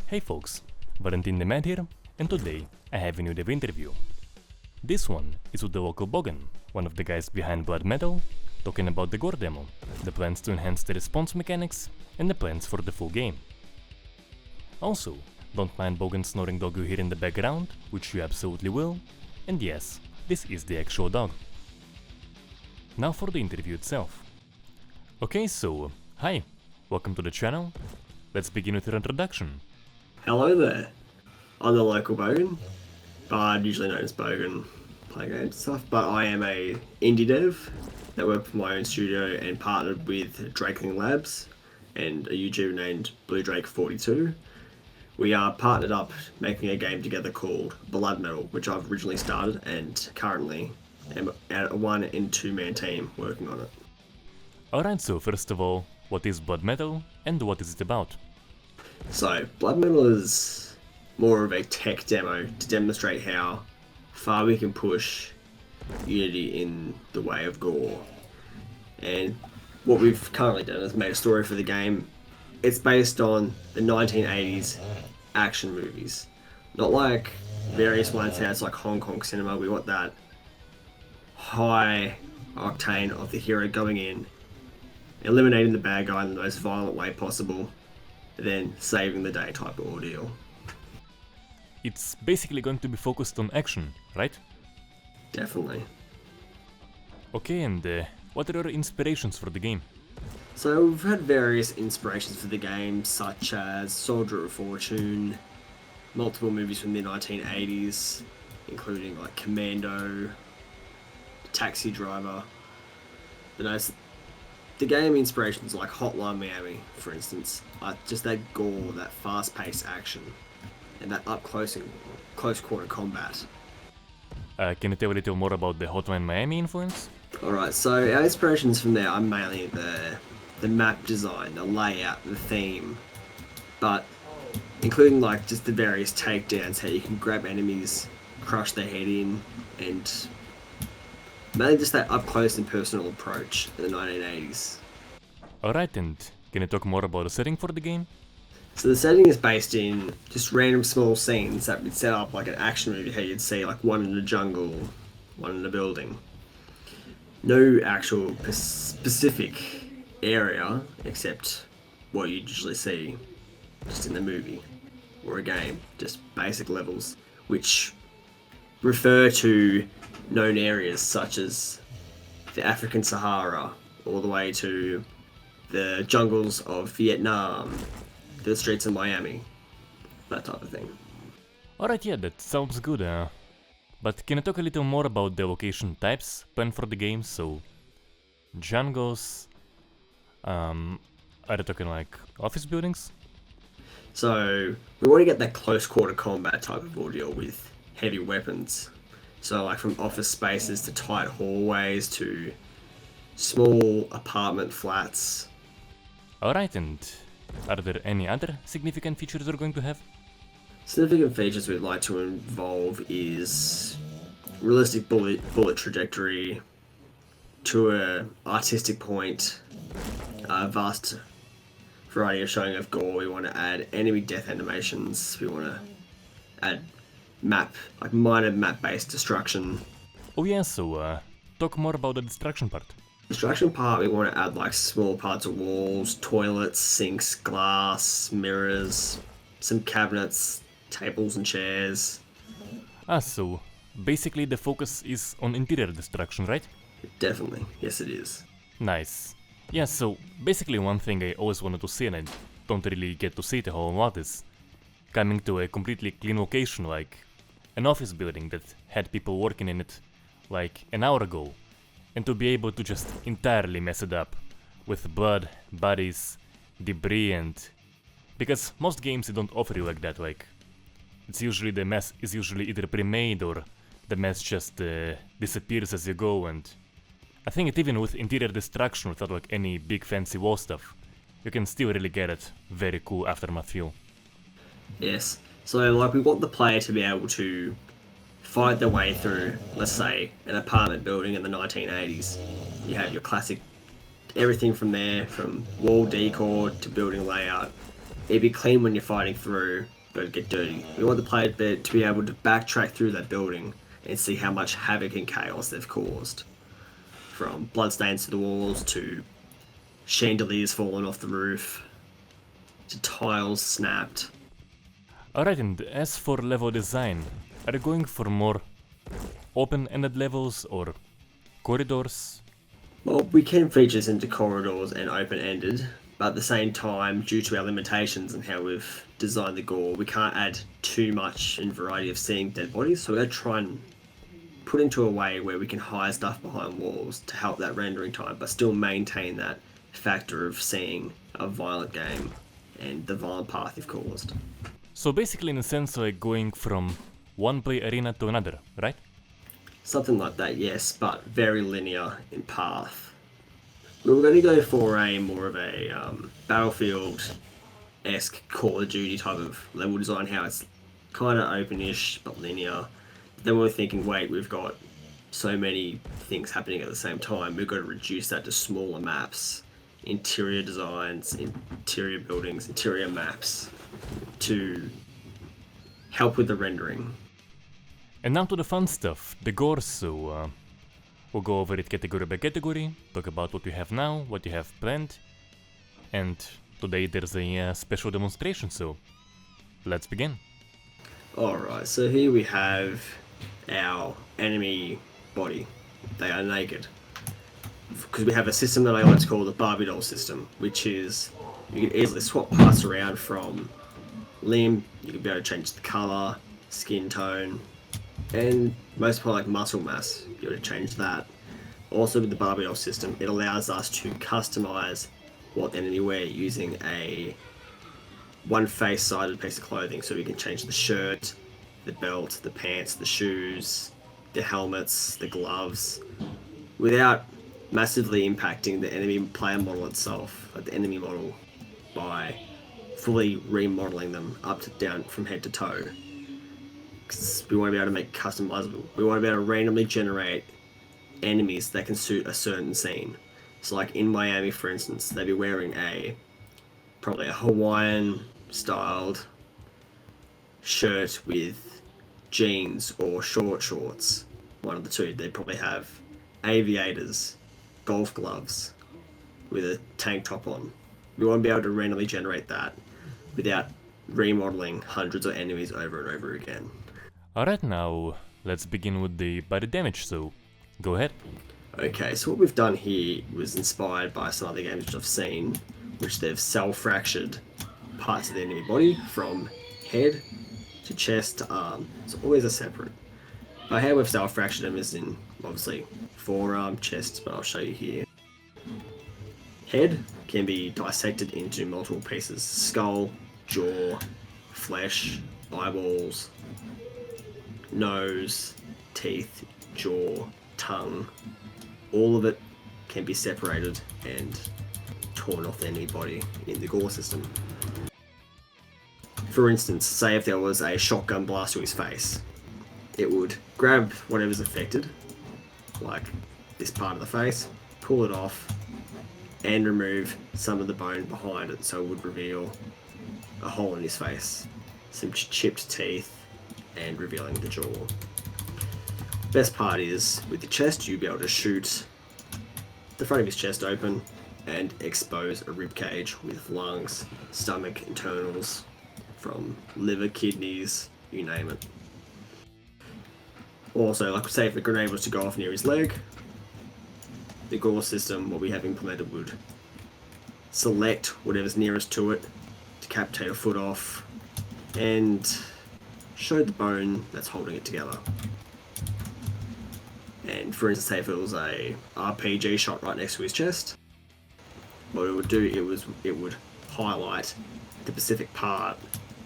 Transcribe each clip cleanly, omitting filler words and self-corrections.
Hey folks, Valentin the Man here, and today I have a new dev interview. This one is with TheLocalBogan, one of the guys behind Blood Metal, talking about the gore demo, the plans to enhance the response mechanics, and the plans for the full game. Also, don't mind Bogan's snoring dog you hear in the background, which you absolutely will, and yes, this is the actual dog. Now for the interview itself. Okay, so, hi, welcome to the channel. Let's begin with your introduction. Hello there, I'm TheLocalBogan, but usually known as Bogan, playing games and stuff, but I am a indie dev that work for my own studio and partnered with Drakeling Labs and a YouTuber named BlueDrake42. We are partnered up making a game together called Blood Metal, which I've originally started and currently am at a 1- and 2-man team working on it. Alright, so first of all, what is Blood Metal and what is it about? So, Blood Metal is more of a tech demo to demonstrate how far we can push Unity in the way of gore. And what we've currently done is made a story for the game. It's based on the 1980s action movies. Not like various ones how it's like Hong Kong cinema. We want that high octane of the hero going in, eliminating the bad guy in the most violent way possible, then saving the day type of ordeal. It's basically going to be focused on action, right? Definitely. Okay, and what are your inspirations for the game? So we've had various inspirations for the game, such as Soldier of Fortune, multiple movies from the 1980s, including like Commando, Taxi Driver. The game inspirations like Hotline Miami, for instance, just that gore, that fast-paced action, and that up-close and close-quarter combat. Can you tell a little more about the Hotline Miami influence? Alright, so our inspirations from there are mainly the map design, the layout, the theme, but including like just the various takedowns, how you can grab enemies, crush their head in, and mainly just that up-close and personal approach in the 1980s. Alright, and can you talk more about the setting for the game? So the setting is based in just random small scenes that would set up like an action movie, how you'd see like one in the jungle, one in the building. No actual specific area except what you usually see just in the movie or a game, just basic levels, which refer to known areas such as the African Sahara, all the way to the jungles of Vietnam, the streets of Miami, that type of thing. Alright, yeah, that sounds good, but can you talk a little more about the location types planned for the game? So, jungles, are you talking like office buildings? So we want to get that close quarter combat type of ordeal with heavy weapons. So like from office spaces to tight hallways to small apartment flats. Alright, and are there any other significant features you're going to have? Significant features we'd like to involve is realistic bullet trajectory to an artistic point, a vast variety of showing of gore. We want to add enemy death animations. We want to add minor map-based destruction. Oh yeah, so talk more about the destruction part. Destruction part, we want to add like small parts of walls, toilets, sinks, glass, mirrors, some cabinets, tables and chairs. So basically the focus is on interior destruction, right? Definitely, yes it is. Nice. Yeah, so basically one thing I always wanted to see and I don't really get to see it a whole lot is coming to a completely clean location like an office building that had people working in it like an hour ago, and to be able to just entirely mess it up with blood, bodies, debris, and because most games they don't offer you like that, like it's usually the mess is usually either pre-made or the mess just disappears as you go, and I think it even with interior destruction without like any big fancy wall stuff, you can still really get it very cool aftermath feel. Yes, so like we want the player to be able to fight their way through, let's say, an apartment building in the 1980s. You have your classic, everything from there, from wall decor to building layout. It'd be clean when you're fighting through, Got to get dirty. We want the player to be able to backtrack through that building and see how much havoc and chaos they've caused. From bloodstains to the walls, to chandeliers falling off the roof, to tiles snapped. Alright, and as for level design, are you going for more open-ended levels or corridors? Well, we can feature into corridors and open-ended, but at the same time, due to our limitations and how we've designed the gore, we can't add too much in variety of seeing dead bodies, so we're going to try and put into a way where we can hide stuff behind walls to help that rendering time, but still maintain that factor of seeing a violent game and the violent path you've caused. So basically in a sense like going from one play arena to another, right? Something like that, yes, but very linear in path. We were going to go for a more of a Battlefield-esque Call of Duty type of level design, how it's kind of open-ish but linear. Then we were thinking, wait, we've got so many things happening at the same time, we've got to reduce that to smaller maps, interior designs, interior buildings, interior maps, to help with the rendering. And now to the fun stuff, the gore, so we'll go over it category by category, talk about what you have now, what you have planned, and today there's a special demonstration, so let's begin. Alright, so here we have our enemy body. They are naked. Because we have a system that I like to call the Barbie doll system, which is you can easily swap parts around from limb, you can be able to change the colour, skin tone, and most part like muscle mass, you're able to change that. Also with the Barbie doll system, it allows us to customize what enemy wear using a one face-sided piece of clothing, so we can change the shirt, the belt, the pants, the shoes, the helmets, the gloves, without massively impacting the enemy player model itself, like the enemy model, by fully remodeling them up to down from head to toe. Because we want to be able to make customizable. We want to be able to randomly generate enemies that can suit a certain scene. So like in Miami, for instance, they'd be wearing probably a Hawaiian styled shirt with jeans or short shorts. One of the two. They'd probably have aviators, golf gloves with a tank top on. We want to be able to randomly generate that without remodeling hundreds of enemies over and over again. Alright, now let's begin with the body damage, so go ahead. Okay, so what we've done here was inspired by some other games which I've seen, which they've cell-fractured parts of the enemy body from head to chest to arm. So always a separate. How we've cell-fractured them is in, obviously, forearm, chest, but I'll show you here. Head can be dissected into multiple pieces. Skull, jaw, flesh, eyeballs, nose, teeth, jaw, tongue. All of it can be separated and torn off the enemy body in the gore system. For instance, say if there was a shotgun blast to his face, it would grab whatever's affected, like this part of the face, pull it off, and remove some of the bone behind it, so it would reveal a hole in his face, some chipped teeth, and revealing the jaw. Best part is, with the chest, you'll be able to shoot the front of his chest open and expose a rib cage with lungs, stomach, internals, from liver, kidneys, you name it. Also, like say if a grenade was to go off near his leg, the gore system, what we have implemented, would select whatever's nearest to it, decapitate a foot off, and show the bone that's holding it together. And for instance, say if it was a RPG shot right next to his chest, what it would do, it would highlight the specific part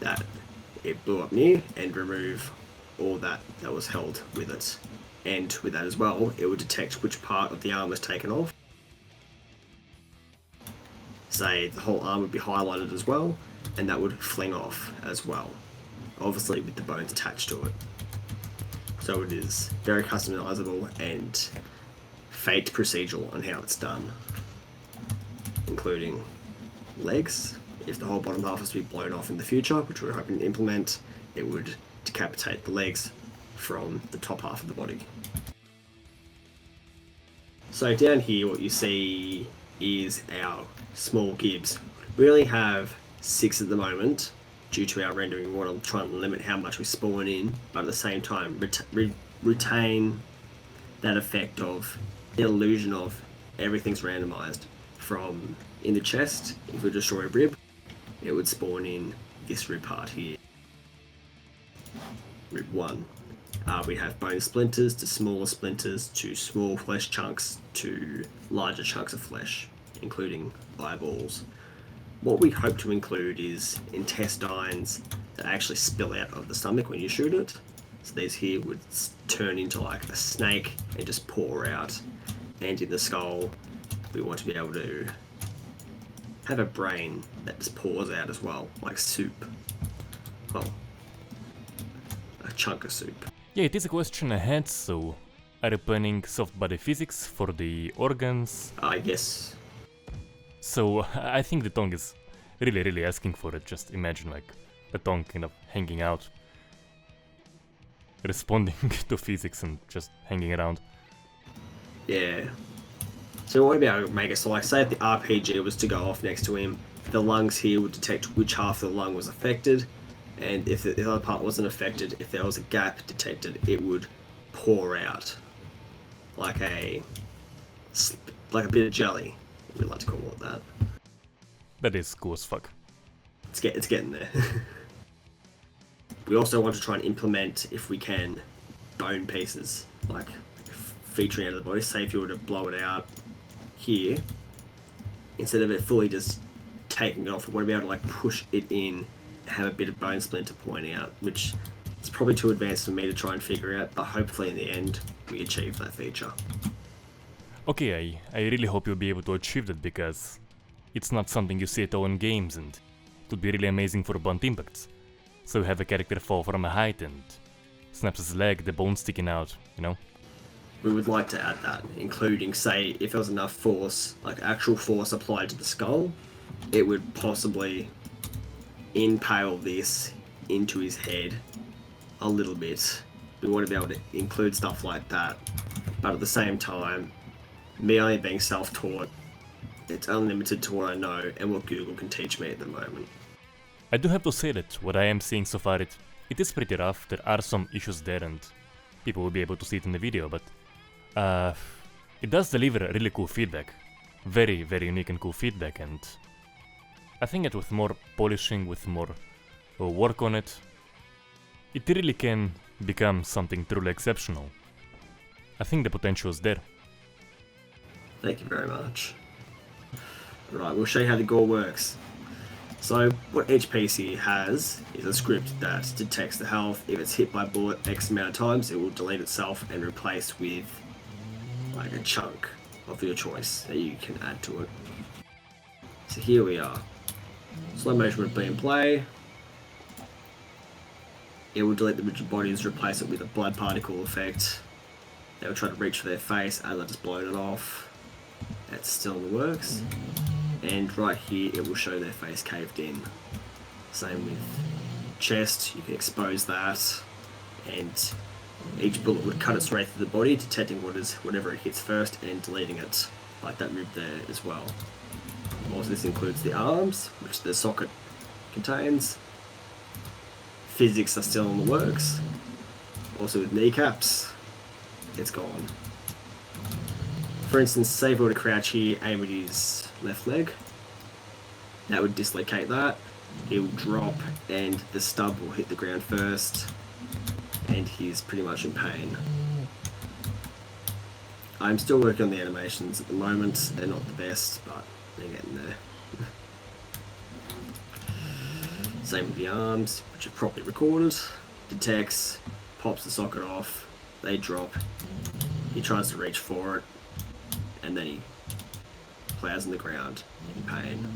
that it blew up near and remove all that was held with it. And with that as well, it would detect which part of the arm was taken off. Say the whole arm would be highlighted as well, and that would fling off as well, obviously with the bones attached to it. So it is very customizable and fate procedural on how it's done, including legs, if the whole bottom half has to be blown off in the future, which we're hoping to implement, it would decapitate the legs from the top half of the body. So down here what you see is our small gibs. We only have 6 at the moment due to our rendering. We want to try and limit how much we spawn in, but at the same time retain that effect of the illusion of everything's randomized. From in the chest, if we destroy a rib, it would spawn in this rib part here. Rib 1. We have bone splinters to smaller splinters to small flesh chunks to larger chunks of flesh, including eyeballs. What we hope to include is intestines that actually spill out of the stomach when you shoot it. So these here would turn into like a snake and just pour out. And in the skull, we want to be able to have a brain that just pours out as well, like soup. Well, a chunk of soup. Yeah, it is a question I had, so are you planning soft body physics for the organs? Yes. So I think the tongue is really asking for it. Just imagine like the tongue kind of hanging out, responding to physics and just hanging around. Yeah. So what about make it so like say if the RPG was to go off next to him, the lungs here would detect which half of the lung was affected, and if the other part wasn't affected, if there was a gap detected, it would pour out like a bit of jelly. We like to call it that. That is cool as fuck. It's getting there. We also want to try and implement, if we can, bone pieces, like featuring out of the body. Say if you were to blow it out here, instead of it fully just taking it off, we want to be able to like push it in, have a bit of bone splinter pointing out, which is probably too advanced for me to try and figure out, but hopefully in the end we achieve that feature. Okay, I really hope you'll be able to achieve that, because it's not something you see at all in games, and it would be really amazing for blunt impacts. So you have a character fall from a height and snaps his leg, the bone sticking out, you know? We would like to add that, including, say, if there was enough force, like actual force applied to the skull, it would possibly impale this into his head a little bit. We want to be able to include stuff like that, but at the same time, me only being self-taught, it's unlimited to what I know and what Google can teach me at the moment. I do have to say that what I am seeing so far, it is pretty rough. There are some issues there and people will be able to see it in the video, but it does deliver really cool feedback. Very unique and cool feedback, and I think that with more polishing, with more work on it, it really can become something truly exceptional. I think the potential is there. Thank you very much. Right, we'll show you how the gore works. So what each piece here has is a script that detects the health. If it's hit by a bullet X amount of times, it will delete itself and replace with like a chunk of your choice that you can add to it. So here we are. Slow motion would be in play. It will delete the rigid bodies, replace it with a blood particle effect. They will try to reach for their face and they'll just blow it off. That's still in the works. And right here it will show their face caved in. Same with chest, you can expose that, and each bullet would cut its way through the body, detecting whatever it hits first and deleting it, like that rib there as well. Also, this includes the arms, which the socket contains. Physics are still in the works. Also with kneecaps, it's gone. For instance, say if we were to crouch here, aim at his left leg, that would dislocate that. He will drop and the stub will hit the ground first, and he's pretty much in pain. I'm still working on the animations at the moment. They're not the best, but they're getting there. Same with the arms, which are properly recorded. Detects, pops the socket off, they drop, he tries to reach for it, and then he plows in the ground in pain.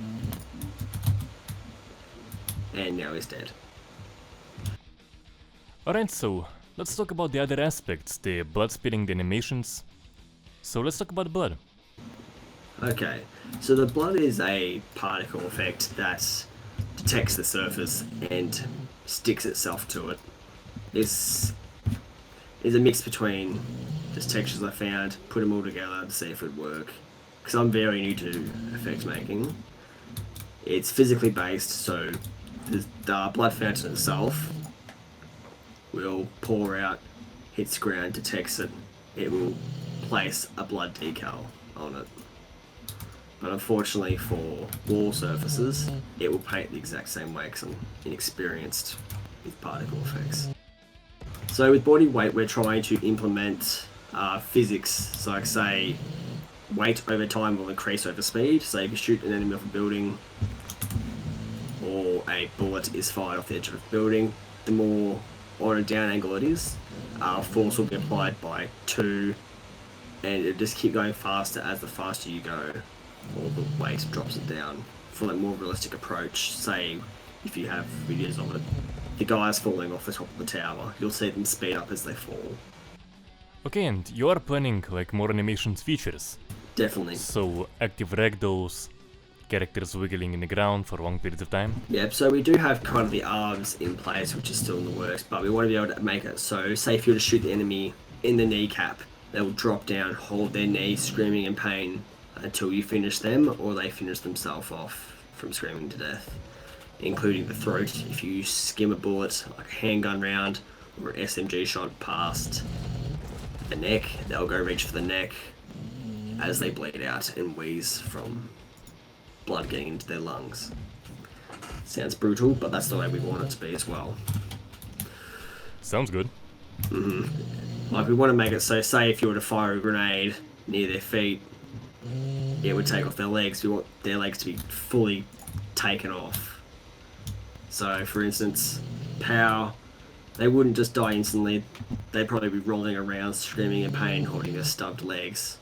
And now he's dead. Alright, so let's talk about the other aspects, the blood spitting, the animations. So let's talk about blood. Okay, so the blood is a particle effect that detects the surface and sticks itself to it. This is a mix between just textures I found, put them all together to see if it would work. Because I'm very new to effects making. It's physically based, so the blood fountain itself will pour out, hits the ground, detects it, it will place a blood decal on it. But unfortunately for wall surfaces, it will paint the exact same way because I'm inexperienced with particle effects. So with body weight, we're trying to implement physics. So like say, weight over time will increase over speed. So if you shoot an enemy off a building, or a bullet is fired off the edge of a building, the more on a down angle it is, force will be applied by 2, and it'll just keep going faster as the faster you go, or the weight drops it down. For a more realistic approach, say if you have videos of it, the guys falling off the top of the tower, you'll see them speed up as they fall. Okay, and you are planning like more animations features. Definitely. So active ragdolls, characters wiggling in the ground for long periods of time. Yep, so we do have kind of the arms in place, which is still in the works, but we want to be able to make it so, say if you were to shoot the enemy in the kneecap, they will drop down, hold their knee, screaming in pain until you finish them, or they finish themselves off from screaming to death, including the throat. If you skim a bullet, like a handgun round or an SMG shot past the neck, they'll go reach for the neck as they bleed out and wheeze from blood getting into their lungs. Sounds brutal, but that's the way we want it to be as well. Sounds good. Like we want to make it so, say if you were to fire a grenade near their feet, it would take off their legs. We want their legs to be fully taken off. So for instance, POW, they wouldn't just die instantly, they'd probably be rolling around screaming in pain, holding their stubbed legs,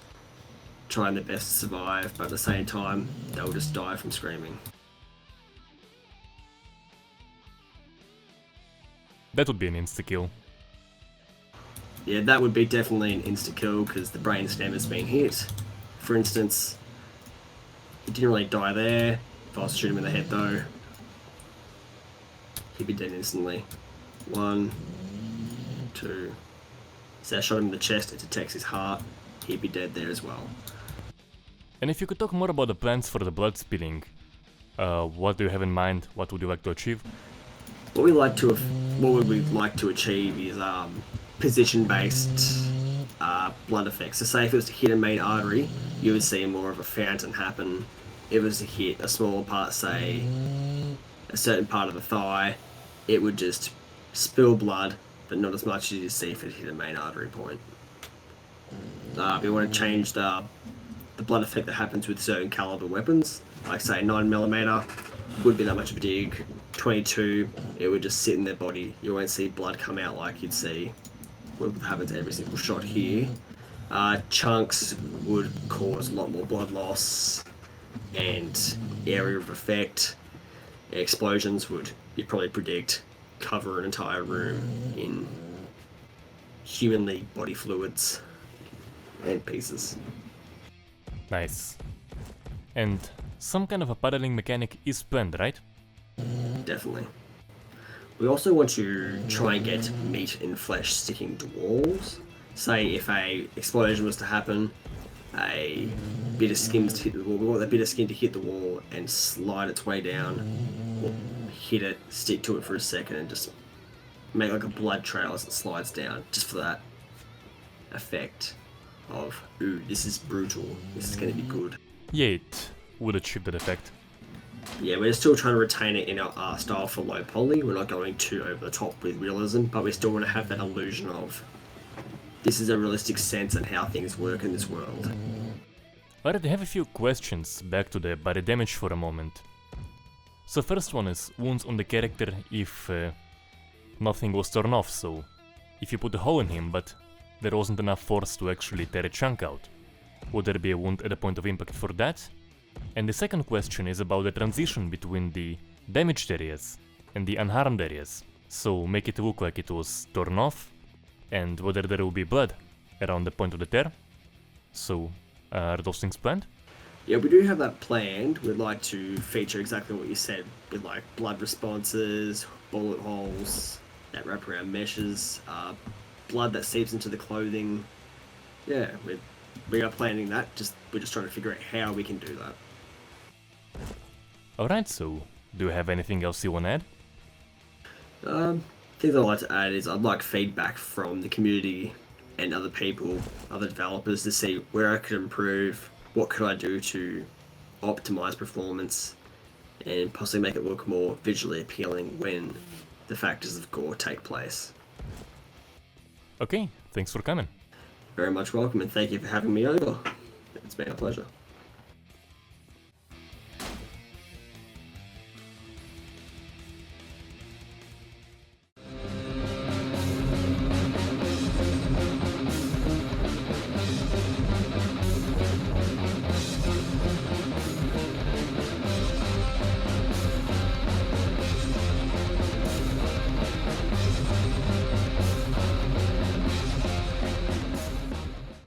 trying their best to survive, but at the same time, they'll just die from screaming. That would be an insta-kill. Yeah, that would be definitely an insta-kill because the brainstem has been hit. For instance, he didn't really die there. If I was to shoot him in the head though, he'd be dead instantly. 1, 2. So I shot him in the chest, it detects his heart, he'd be dead there as well. And if you could talk more about the plans for the blood spilling, what do you have in mind? What would you like to achieve? What would we like to achieve is position-based blood effects. So say if it was to hit a main artery, you would see more of a fountain happen. If it was to hit a smaller part, say a certain part of the thigh, it would just spill blood, but not as much as you see if it hit a main artery point. We want to change the blood effect that happens with certain caliber weapons, like say 9mm wouldn't be that much of a dig. 22, it would just sit in their body. You won't see blood come out like you'd see what happens every single shot here. Chunks would cause a lot more blood loss and area of effect. Explosions would, you'd probably predict, cover an entire room in humanly body fluids and pieces. Nice. And some kind of a paddling mechanic is planned, right? Definitely. We also want to try and get meat and flesh sticking to walls. Say if a explosion was to happen, a bit of skin to hit the wall. We want that bit of skin to hit the wall and slide its way down, or hit it, stick to it for a second, and just make like a blood trail as it slides down, just for that effect of, ooh, this is brutal, this is going to be good. Yeah, it would achieve that effect. Yeah, we're still trying to retain it in our art style for low poly. We're not going too over the top with realism, but we still want to have that illusion of this is a realistic sense and how things work in this world. Alright, I have a few questions back to the body damage for a moment. So first one is wounds on the character if nothing was torn off, so if you put a hole in him but there wasn't enough force to actually tear a chunk out, would there be a wound at the point of impact for that? And the second question is about the transition between the damaged areas and the unharmed areas. So make it look like it was torn off, and whether there will be blood around the point of the tear. So, are those things planned? Yeah, we do have that planned. We'd like to feature exactly what you said with like blood responses, bullet holes that wrap around meshes, blood that seeps into the clothing. Yeah, we are planning that. We're just trying to figure out how we can do that. Alright, so do you have anything else you want to add? Things I'd like to add is I'd like feedback from the community and other people, other developers, to see where I could improve, what could I do to optimize performance, and possibly make it look more visually appealing when the factors of gore take place. Okay, thanks for coming. Very much welcome, and thank you for having me over. It's been a pleasure.